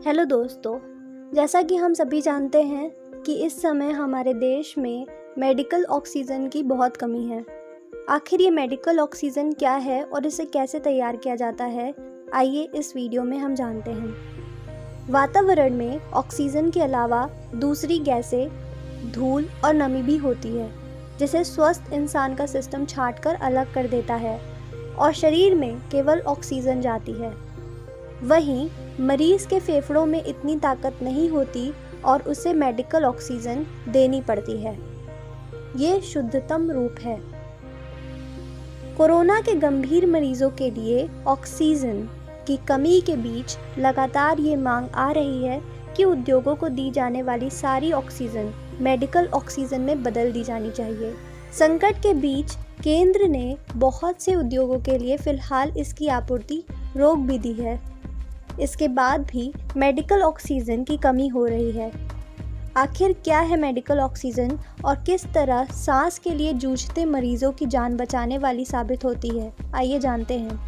Hello दोस्तों, जैसा कि हम सभी जानते हैं कि इस समय हमारे देश में मेडिकल ऑक्सीजन की बहुत कमी है। आखिर ये मेडिकल ऑक्सीजन क्या है और इसे कैसे तैयार किया जाता है, आइए इस वीडियो में हम जानते हैं। वातावरण में ऑक्सीजन के अलावा दूसरी गैसें, धूल और नमी भी होती है, जिसे स्वस्थ इंसान का सिस्टम छांटकर अलग कर देता है और शरीर में केवल ऑक्सीजन जाती है। वहीं मरीज के फेफड़ों में इतनी ताकत नहीं होती और उसे मेडिकल ऑक्सीजन देनी पड़ती है। ये शुद्धतम रूप है। कोरोना के गंभीर मरीजों के लिए ऑक्सीजन की कमी के बीच लगातार ये मांग आ रही है कि उद्योगों को दी जाने वाली सारी ऑक्सीजन मेडिकल ऑक्सीजन में बदल दी जानी चाहिए। संकट के बीच केंद्र ने बहुत से उद्योगों के लिए फिलहाल इसकी आपूर्ति रोक भी दी है। इसके बाद भी मेडिकल ऑक्सीजन की कमी हो रही है। आखिर क्या है मेडिकल ऑक्सीजन और किस तरह सांस के लिए जूझते मरीजों की जान बचाने वाली साबित होती है, आइए जानते हैं।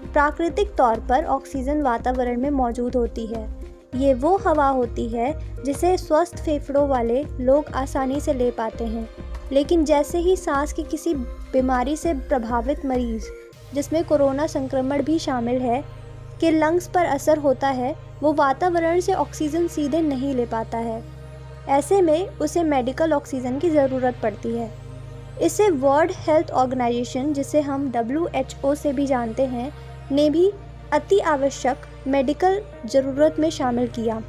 प्राकृतिक तौर पर ऑक्सीजन वातावरण में मौजूद होती है। ये वो हवा होती है जिसे स्वस्थ फेफड़ों वाले लोग आसानी से ले पाते हैं, लेकिन जैसे ही सांस की किसी बीमारी से प्रभावित मरीज, जिसमें कोरोना संक्रमण भी शामिल है, के लंग्स पर असर होता है, वो वातावरण से ऑक्सीजन सीधे नहीं ले पाता है। ऐसे में उसे मेडिकल ऑक्सीजन की ज़रूरत पड़ती है। इसे वर्ल्ड हेल्थ ऑर्गेनाइजेशन, जिसे हम WHO से भी जानते हैं, ने भी अति आवश्यक मेडिकल ज़रूरत में शामिल किया।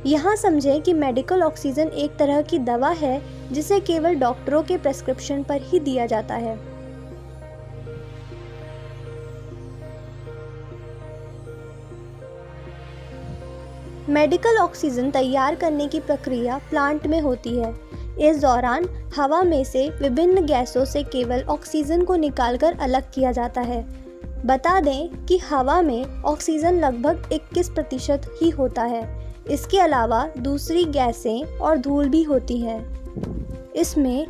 यहाँ समझें कि मेडिकल ऑक्सीजन एक तरह की दवा है जिसे केवल डॉक्टरों के प्रेस्क्रिप्शन पर ही दिया जाता है। मेडिकल ऑक्सीजन तैयार करने की प्रक्रिया प्लांट में होती है। इस दौरान हवा में से विभिन्न गैसों से केवल ऑक्सीजन को निकालकर अलग किया जाता है। बता दें कि हवा में ऑक्सीजन लगभग 21% ही होता है। इसके अलावा दूसरी गैसें और धूल भी होती हैं। इसमें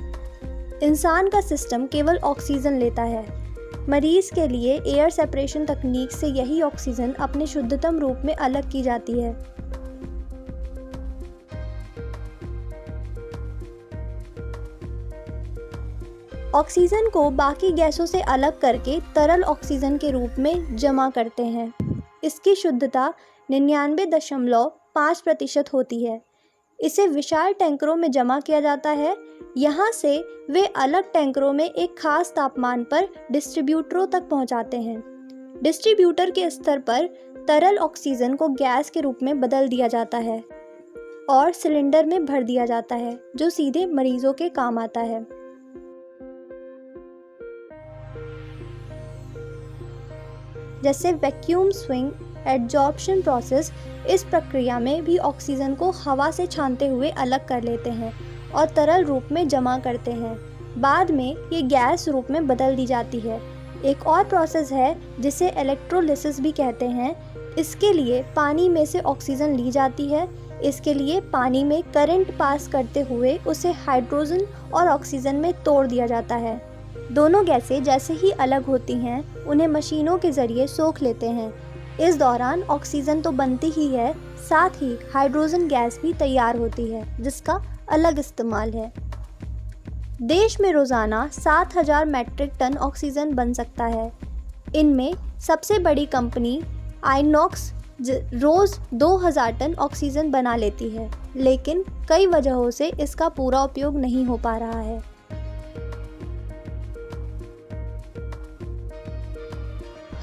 इंसान का सिस्टम केवल ऑक्सीजन लेता है। मरीज के लिए एयर सेपरेशन तकनीक से यही ऑक्सीजन अपने शुद्धतम रूप में अलग की जाती है। ऑक्सीजन को बाकी गैसों से अलग करके तरल ऑक्सीजन के रूप में जमा करते हैं। इसकी शुद्धता 99.5% होती है। इसे विशाल टैंकरों में जमा किया जाता है। यहाँ से वे अलग टैंकरों में एक खास तापमान पर डिस्ट्रीब्यूटरों तक पहुँचाते हैं। डिस्ट्रीब्यूटर के स्तर पर तरल ऑक्सीजन को गैस के रूप में बदल दिया जाता है और सिलेंडर में भर दिया जाता है, जो सीधे मरीजों के काम आता है। जैसे वैक्यूम स्विंग एडजॉर्प्शन प्रोसेस, इस प्रक्रिया में भी ऑक्सीजन को हवा से छानते हुए अलग कर लेते हैं और तरल रूप में जमा करते हैं। बाद में ये गैस रूप में बदल दी जाती है। एक और प्रोसेस है जिसे इलेक्ट्रोलिसिस भी कहते हैं। इसके लिए पानी में से ऑक्सीजन ली जाती है। इसके लिए पानी में करंट पास करते हुए उसे हाइड्रोजन और ऑक्सीजन में तोड़ दिया जाता है। दोनों गैसें जैसे ही अलग होती हैं, उन्हें मशीनों के ज़रिए सोख लेते हैं। इस दौरान ऑक्सीजन तो बनती ही है, साथ ही हाइड्रोजन गैस भी तैयार होती है, जिसका अलग इस्तेमाल है। देश में रोज़ाना 7000 मैट्रिक टन ऑक्सीजन बन सकता है। इनमें सबसे बड़ी कंपनी आइनॉक्स रोज़ 2000 टन ऑक्सीजन बना लेती है, लेकिन कई वजहों से इसका पूरा उपयोग नहीं हो पा रहा है।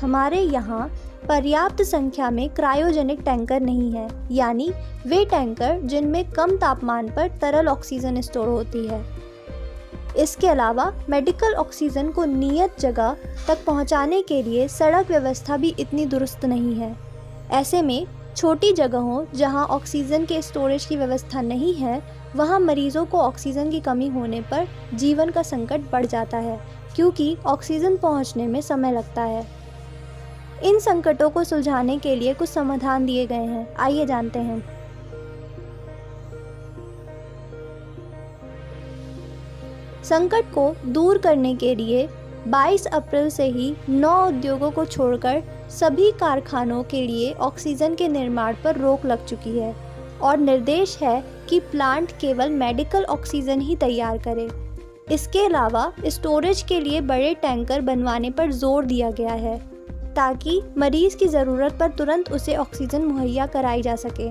हमारे यहाँ पर्याप्त संख्या में क्रायोजेनिक टैंकर नहीं है, यानी वे टैंकर जिनमें कम तापमान पर तरल ऑक्सीजन स्टोर होती है। इसके अलावा मेडिकल ऑक्सीजन को नियत जगह तक पहुंचाने के लिए सड़क व्यवस्था भी इतनी दुरुस्त नहीं है। ऐसे में छोटी जगहों जहां ऑक्सीजन के स्टोरेज की व्यवस्था नहीं है, वहां मरीजों को ऑक्सीजन की कमी होने पर जीवन का संकट बढ़ जाता है, क्योंकि ऑक्सीजन पहुंचने में समय लगता है। इन संकटों को सुलझाने के लिए कुछ समाधान दिए गए हैं, आइए जानते हैं। संकट को दूर करने के लिए 22 अप्रैल से ही 9 उद्योगों को छोड़कर सभी कारखानों के लिए ऑक्सीजन के निर्माण पर रोक लग चुकी है और निर्देश है कि प्लांट केवल मेडिकल ऑक्सीजन ही तैयार करे। इसके अलावा स्टोरेज के लिए बड़े टैंकर बनवाने पर जोर दिया गया है ताकि मरीज की ज़रूरत पर तुरंत उसे ऑक्सीजन मुहैया कराई जा सके।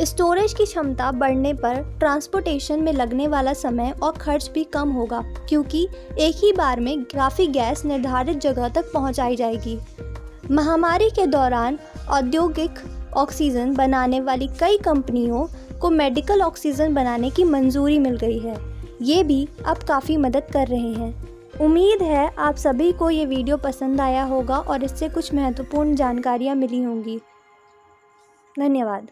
स्टोरेज की क्षमता बढ़ने पर ट्रांसपोर्टेशन में लगने वाला समय और खर्च भी कम होगा क्योंकि एक ही बार में काफ़ी गैस निर्धारित जगह तक पहुंचाई जाएगी। महामारी के दौरान औद्योगिक ऑक्सीजन बनाने वाली कई कंपनियों को मेडिकल ऑक्सीजन बनाने की मंजूरी मिल गई है। ये भी अब काफ़ी मदद कर रहे हैं। उम्मीद है आप सभी को ये वीडियो पसंद आया होगा और इससे कुछ महत्वपूर्ण जानकारियाँ मिली होंगी। धन्यवाद।